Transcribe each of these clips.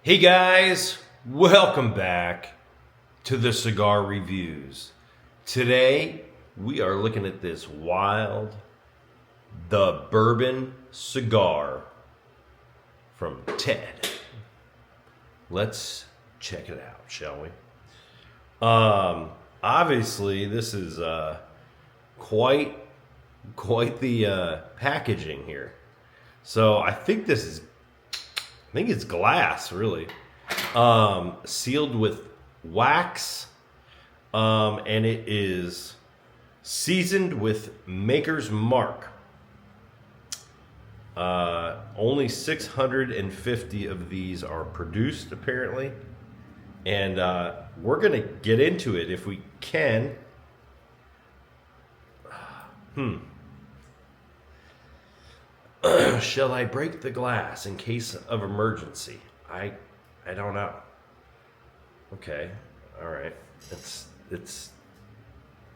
Hey guys, welcome back to the Cigar Reviews. Today we are looking at this the Bourbon Cigar from Ted. Let's check it out, shall we? Obviously this is quite the packaging here. So I think it's glass, really. Sealed with wax. And it is seasoned with Maker's Mark. Only 650 of these are produced, apparently. And we're going to get into it if we can. Shall I break the glass in case of emergency? I don't know. Okay. All right. It's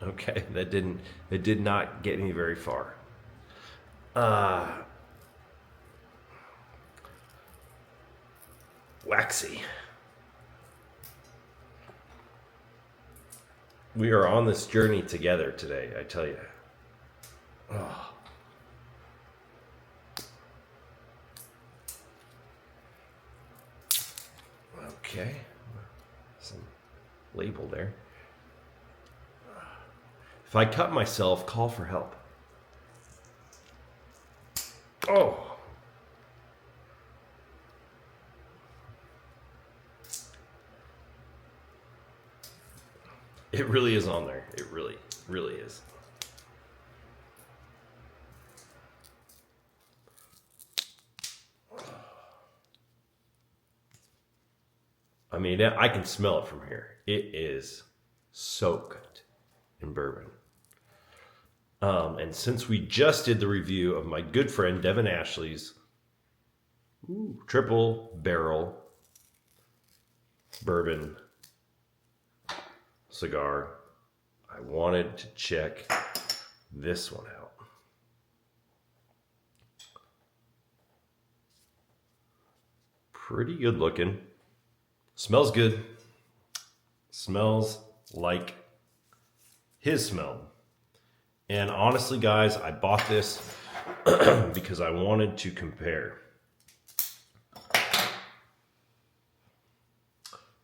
okay. It did not get me very far. Waxy. We are on this journey together today, I tell you. Oh. Okay. Some label there. If I cut myself, call for help. Oh. It really is on there. It really, really is. I mean, I can smell it from here. It is soaked in bourbon. And since we just did the review of my good friend Devin Ashley's triple barrel bourbon cigar, I wanted to check this one out. Pretty good looking. Smells good. Smells like his smell. And honestly, guys, I bought this because I wanted to compare.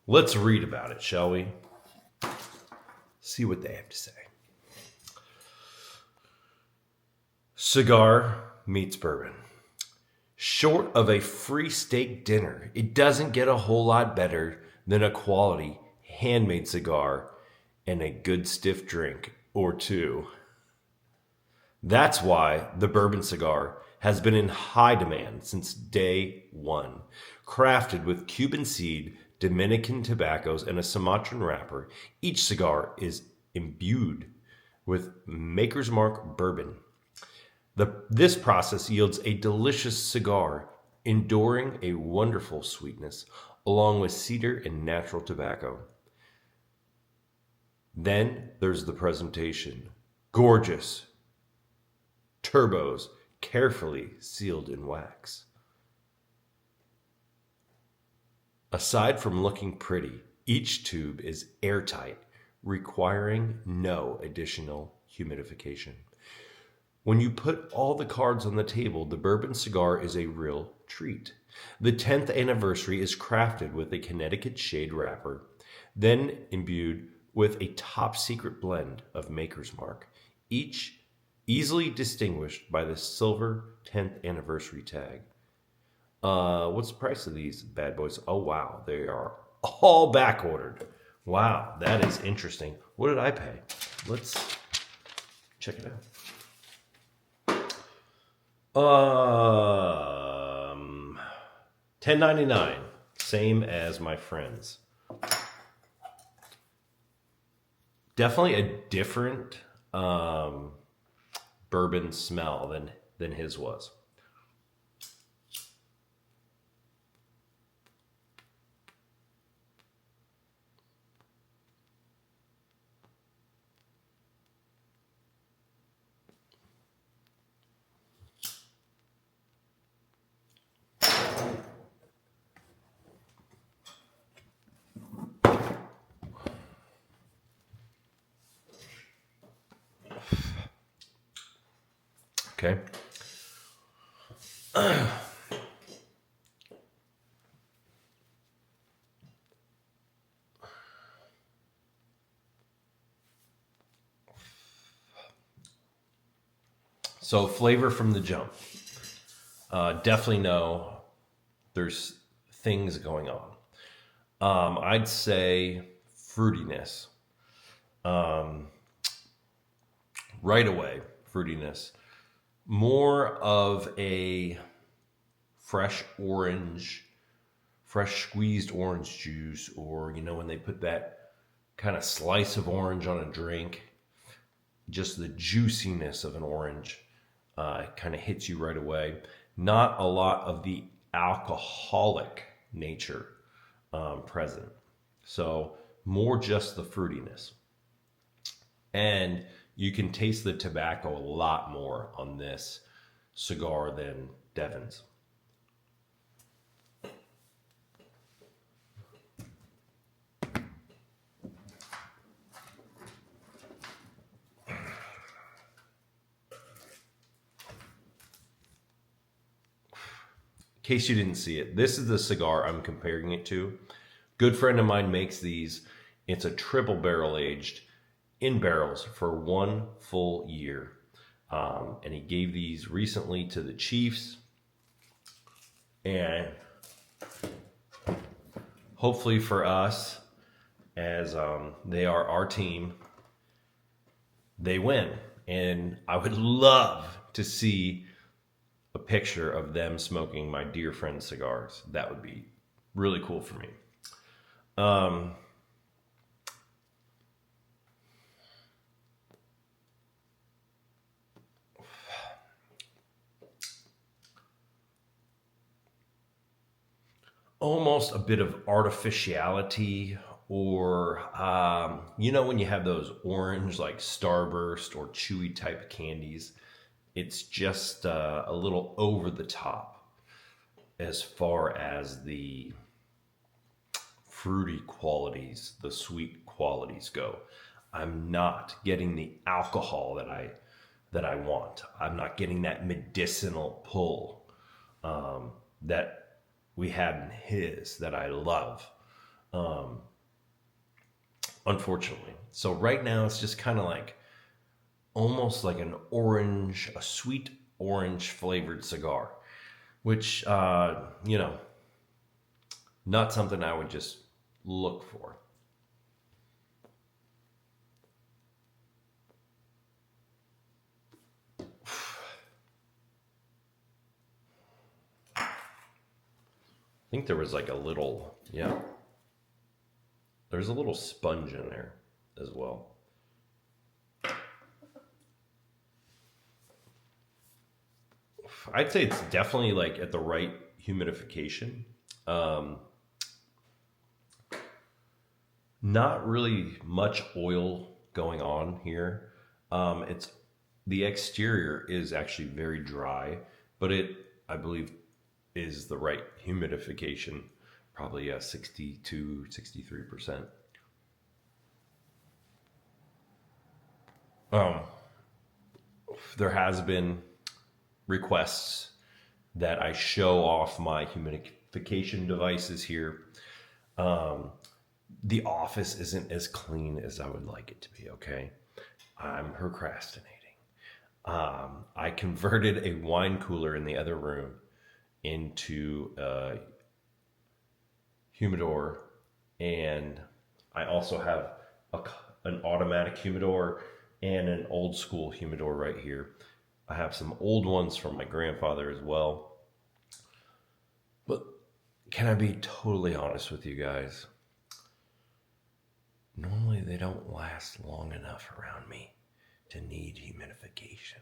Let's read about it, shall we? See what they have to say. Cigar meets bourbon. Short of a free steak dinner, it doesn't get a whole lot better than a quality handmade cigar and a good stiff drink or two. That's why the bourbon cigar has been in high demand since day one. Crafted with Cuban seed, Dominican tobaccos, and a Sumatran wrapper, each cigar is imbued with Maker's Mark bourbon. This process yields a delicious cigar, enduring a wonderful sweetness, along with cedar and natural tobacco. Then there's the presentation. Gorgeous. Turbos, carefully sealed in wax. Aside from looking pretty, each tube is airtight, requiring no additional humidification. When you put all the cards on the table, the bourbon cigar is a real treat. The 10th anniversary is crafted with a Connecticut shade wrapper, then imbued with a top secret blend of Maker's Mark, each easily distinguished by the silver 10th anniversary tag. What's the price of these bad boys? Oh, wow. They are all back ordered. Wow, that is interesting. What did I pay? Let's check it out. $10.99, same as my friends. Definitely a different bourbon smell than his was. Okay. So flavor from the jump. Definitely know there's things going on. I'd say fruitiness. Right away, fruitiness. More of a fresh orange, fresh squeezed orange juice, or, when they put that kind of slice of orange on a drink, just the juiciness of an orange kind of hits you right away. Not a lot of the alcoholic nature present. So more just the fruitiness. And you can taste the tobacco a lot more on this cigar than Devon's. In case you didn't see it, this is the cigar I'm comparing it to. Good friend of mine makes these. It's a triple barrel aged in barrels for 1 full year. And he gave these recently to the Chiefs. And hopefully for us, as they are our team, they win. And I would love to see a picture of them smoking my dear friend's cigars. That would be really cool for me. Almost a bit of artificiality, or when you have those orange like Starburst or chewy type candies, it's just a little over the top as far as the fruity qualities, the sweet qualities go. I'm not getting the alcohol that I want. I'm not getting that medicinal pull that we had in his that I love, unfortunately. So right now it's just kind of like almost like a sweet orange flavored cigar, which, not something I would just look for. I think there was like there's a little sponge in there as well. I'd say it's definitely like at the right humidification. Not really much oil going on here. It's the exterior is actually very dry, but I believe, is the right humidification, probably 62, 63%. There has been requests that I show off my humidification devices here. The office isn't as clean as I would like it to be, okay? I'm procrastinating. I converted a wine cooler in the other room into a humidor, and I also have an automatic humidor and an old school humidor right here. I have some old ones from my grandfather as well. But can I be totally honest with you guys? Normally they don't last long enough around me to need humidification.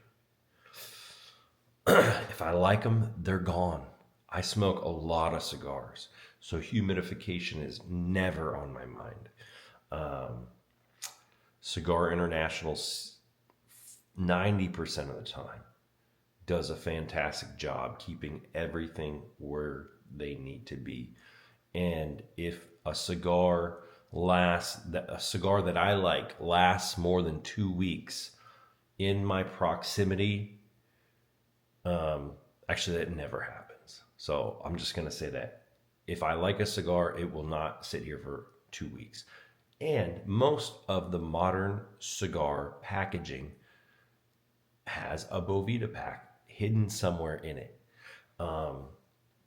If I like them, they're gone. I smoke a lot of cigars, so humidification is never on my mind. Cigar International, 90% of the time, does a fantastic job keeping everything where they need to be. And if a cigar that I like lasts more than 2 weeks in my proximity, Um, Actually, that never happens. So I'm just going to say that if I like a cigar, it will not sit here for 2 weeks. And most of the modern cigar packaging has a Bovita pack hidden somewhere in it. Um,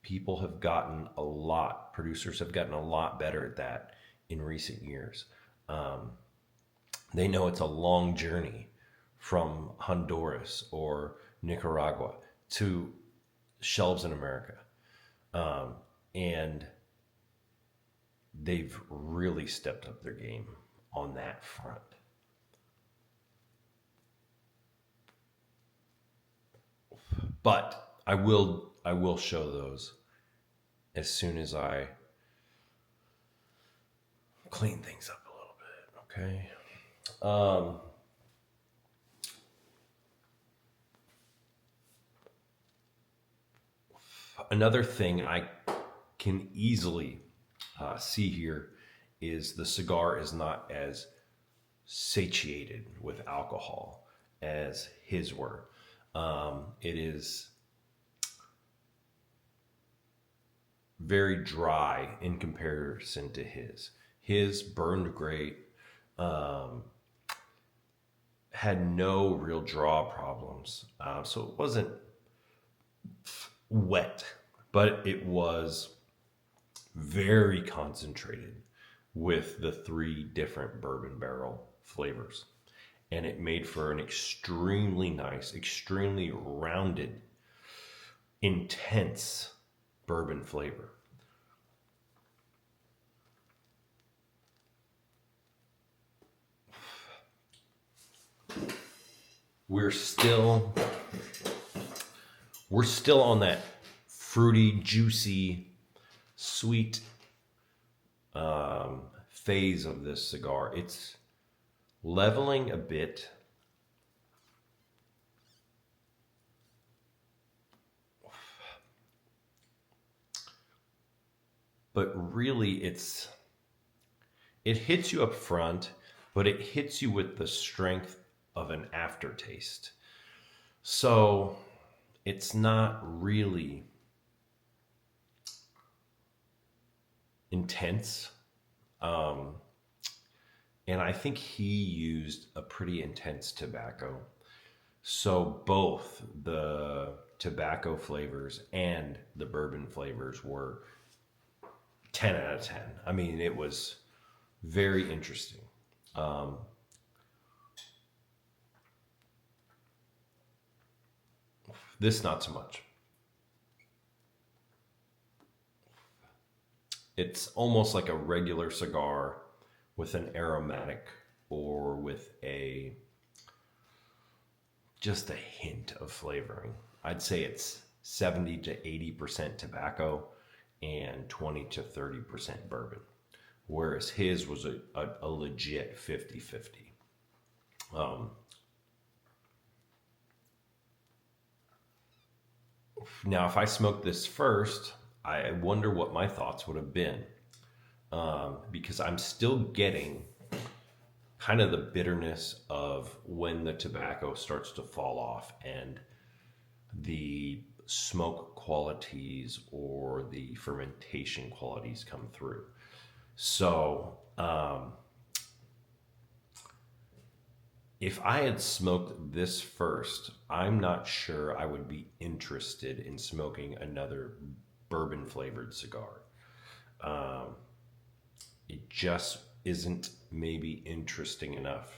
People have gotten a lot, producers have gotten a lot better at that in recent years. Um, they know it's a long journey from Honduras or Nicaragua to shelves in America. And they've really stepped up their game on that front. But I will show those as soon as I clean things up a little bit. Okay. Another thing I can easily see here is the cigar is not as satiated with alcohol as his were. It is very dry in comparison to his. His burned great, had no real draw problems. So it wasn't wet, but it was very concentrated with the three different bourbon barrel flavors. And it made for an extremely nice, extremely rounded, intense bourbon flavor. We're still we're still on that fruity, juicy, sweet phase of this cigar. It's leveling a bit. But really it hits you up front, but it hits you with the strength of an aftertaste. So it's not really intense. And I think he used a pretty intense tobacco. So both the tobacco flavors and the bourbon flavors were 10 out of 10. I mean, it was very interesting. Um, this, not so much. It's almost like a regular cigar with an aromatic or with a just a hint of flavoring. I'd say it's 70 to 80% tobacco and 20 to 30% bourbon, whereas his was a legit 50-50. Now, if I smoked this first, I wonder what my thoughts would have been, because I'm still getting kind of the bitterness of when the tobacco starts to fall off and the smoke qualities or the fermentation qualities come through. So, if I had smoked this first, I'm not sure I would be interested in smoking another bourbon flavored cigar. It just isn't maybe interesting enough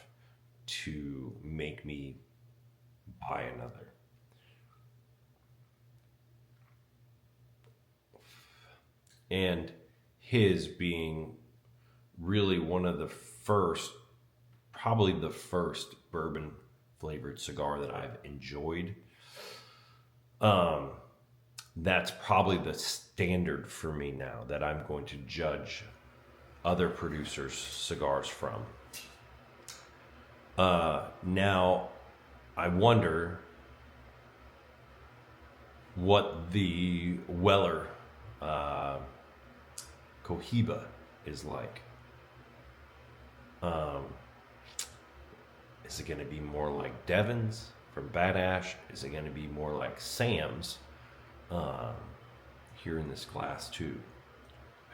to make me buy another. And his being really one of the first, probably the first bourbon flavored cigar that I've enjoyed. That's probably the standard for me now that I'm going to judge other producers' cigars from. Now, I wonder what the Weller Cohiba is like. Is it going to be more like Devon's from Bad Ash? Is it going to be more like Sam's um, here in this glass too?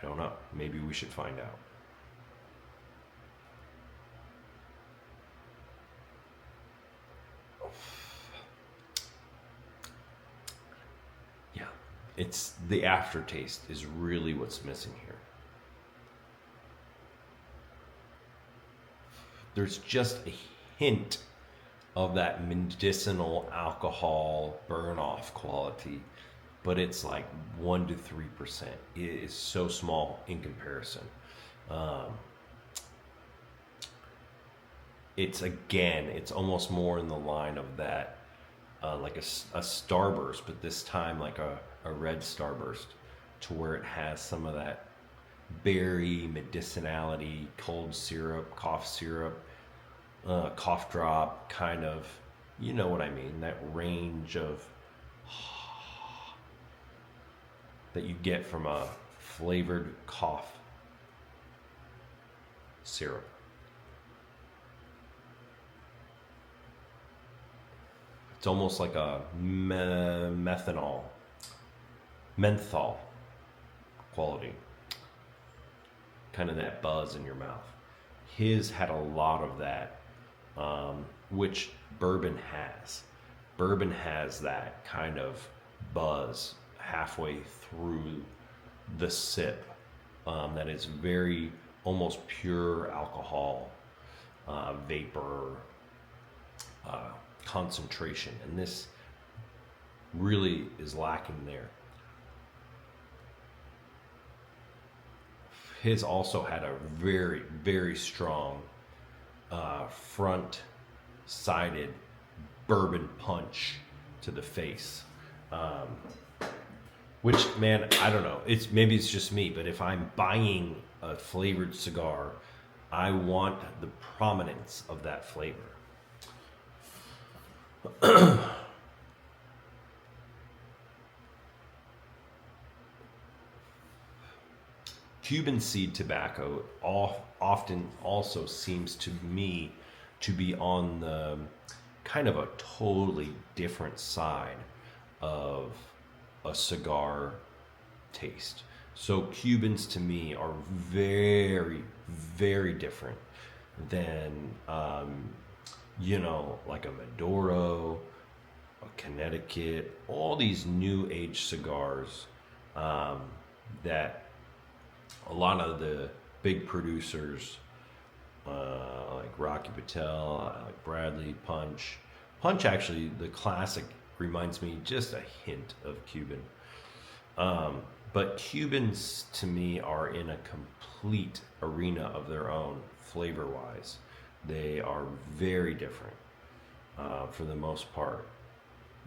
I don't know. Maybe we should find out. Yeah, it's the aftertaste is really what's missing here. There's just a hint of that medicinal alcohol burn off quality, but it's like 1 to 3%. It is so small in comparison. Um, it's almost more in the line of that, like a starburst, but this time like a red starburst, to where it has some of that berry medicinality, cold syrup, cough drop kind of, you know what I mean, that range of that you get from a flavored cough syrup. It's almost like a menthol quality, kind of that buzz in your mouth. His had a lot of that, which bourbon has. Bourbon has that kind of buzz halfway through the sip, that is very almost pure alcohol, vapor, concentration, and this really is lacking there. His also had a very, very strong front sided bourbon punch to the face. Which, man, I don't know. Maybe it's just me, but if I'm buying a flavored cigar, I want the prominence of that flavor. Cuban seed tobacco often also seems to me to be on the kind of a totally different side of a cigar taste. So Cubans to me are very, very different than, like a Maduro, a Connecticut, all these new age cigars, that a lot of the big producers, like Rocky Patel, like Bradley, Punch actually, the classic reminds me just a hint of Cuban. But Cubans to me are in a complete arena of their own, flavor wise. They are very different, for the most part,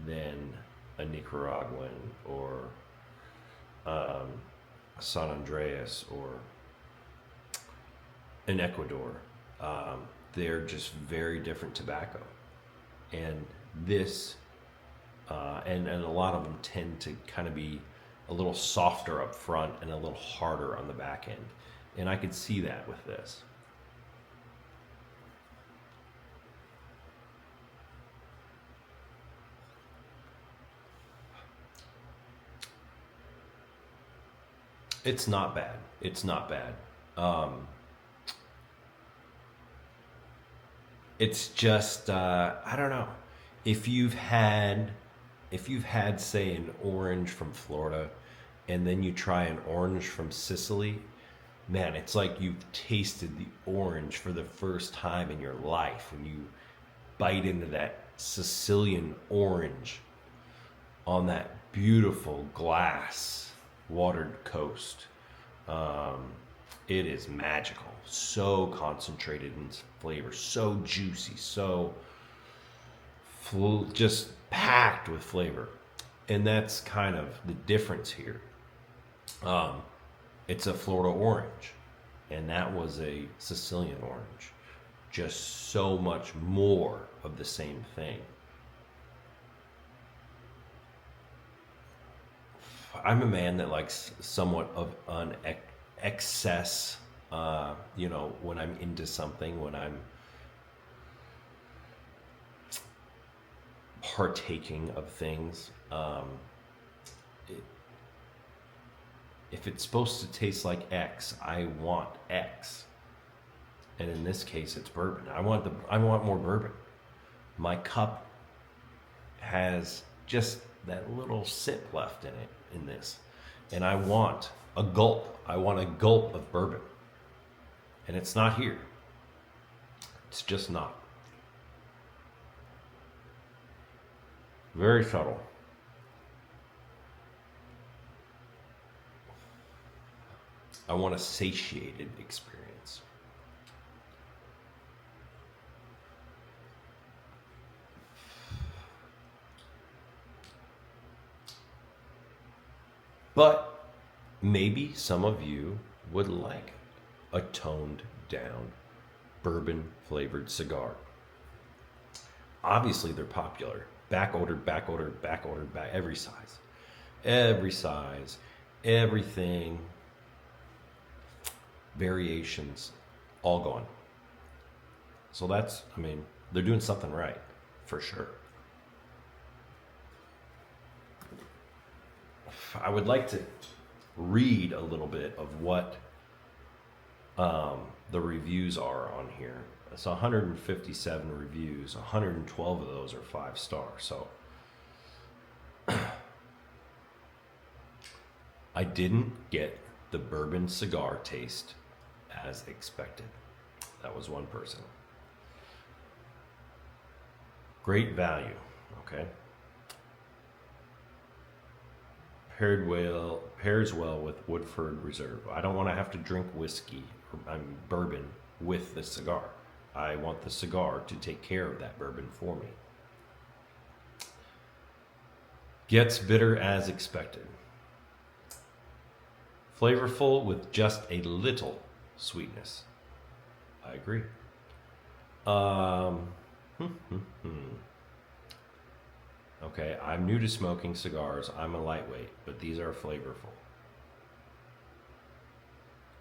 than a Nicaraguan or San Andreas or in Ecuador. They're just very different tobacco. And this, and a lot of them tend to kind of be a little softer up front and a little harder on the back end. And I could see that with this. It's not bad. It's not bad. It's just, I don't know. If you've had say an orange from Florida, and then you try an orange from Sicily, man, it's like you've tasted the orange for the first time in your life when you bite into that Sicilian orange on that beautiful glass watered coast. It is magical, so concentrated in flavor, so juicy, so just packed with flavor. And that's kind of the difference here. It's a Florida orange, and that was a Sicilian orange. Just so much more of the same thing. I'm a man that likes somewhat of an excess, when I'm into something, when I'm partaking of things. It, if it's supposed to taste like X, I want X. And in this case, it's bourbon. I want more bourbon. My cup has just that little sip left in it in this. And I want a gulp. I want a gulp of bourbon. And it's not here. It's just not. Very subtle. I want a satiated experience. But maybe some of you would like a toned down bourbon flavored cigar. Obviously, they're popular. Back ordered, every size. Every size, everything, variations, all gone. So that's, I mean, they're doing something right, for sure. I would like to read a little bit of what the reviews are on here. It's 157 reviews. 112 of those are 5 stars. So I didn't get the bourbon cigar taste as expected. That was one person. Great value. Okay. Pairs well with Woodford Reserve. I don't want to have to drink whiskey or bourbon with the cigar. I want the cigar to take care of that bourbon for me. Gets bitter as expected. Flavorful with just a little sweetness. I agree. Okay, I'm new to smoking cigars. I'm a lightweight, but these are flavorful.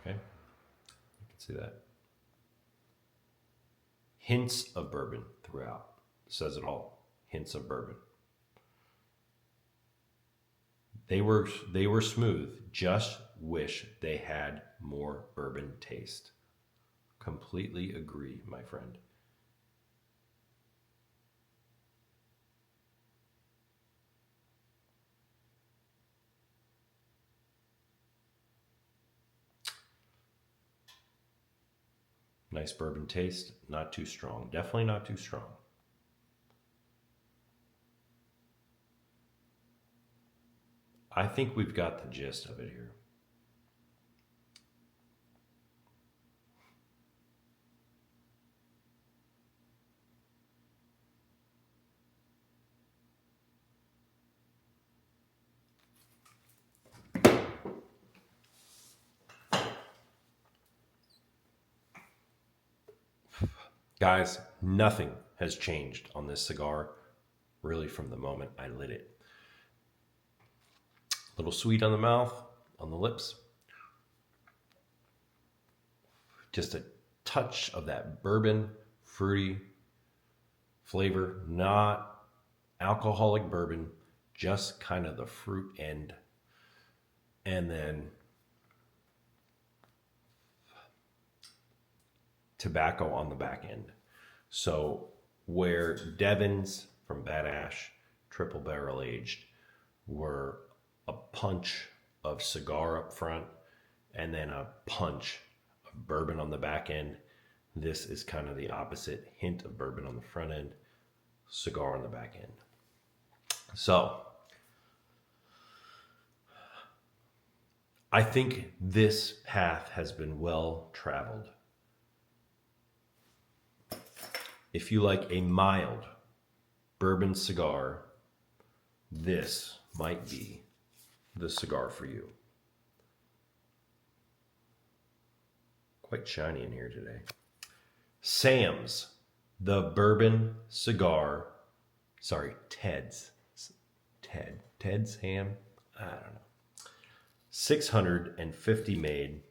Okay, you can see that. Hints of bourbon throughout. Says it all. Hints of bourbon. They were smooth. Just wish they had more bourbon taste. Completely agree, my friend. Nice bourbon taste, not too strong. Definitely not too strong. I think we've got the gist of it here. Guys, nothing has changed on this cigar, really, from the moment I lit it. A little sweet on the mouth, on the lips. Just a touch of that bourbon, fruity flavor, not alcoholic bourbon, just kind of the fruit end. And then tobacco on the back end. So where Devons from Bad Ash, triple barrel aged, were a punch of cigar up front and then a punch of bourbon on the back end, this is kind of the opposite. Hint of bourbon on the front end, cigar on the back end. So I think this path has been well traveled. If you like a mild bourbon cigar, this might be the cigar for you. Quite shiny in here today. Sam's, the bourbon cigar. Sorry, Ted's. Ted's Ham? I don't know. 650 made,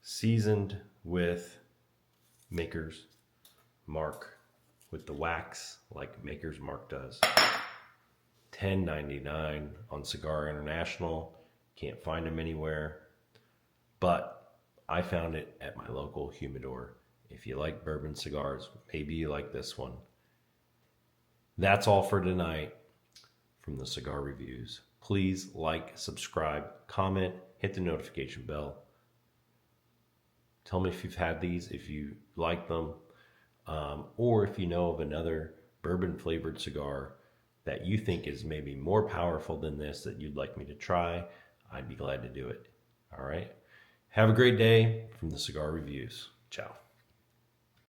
seasoned with Maker's Mark with the wax like Maker's Mark does. $10.99 on Cigar International. Can't find them anywhere. But I found it at my local humidor. If you like bourbon cigars, maybe you like this one. That's all for tonight from the Cigar Reviews. Please like, subscribe, comment, hit the notification bell. Tell me if you've had these, if you like them, or if you know of another bourbon flavored cigar that you think is maybe more powerful than this that you'd like me to try. I'd be glad to do it. All right. Have a great day from the Cigar Reviews. Ciao.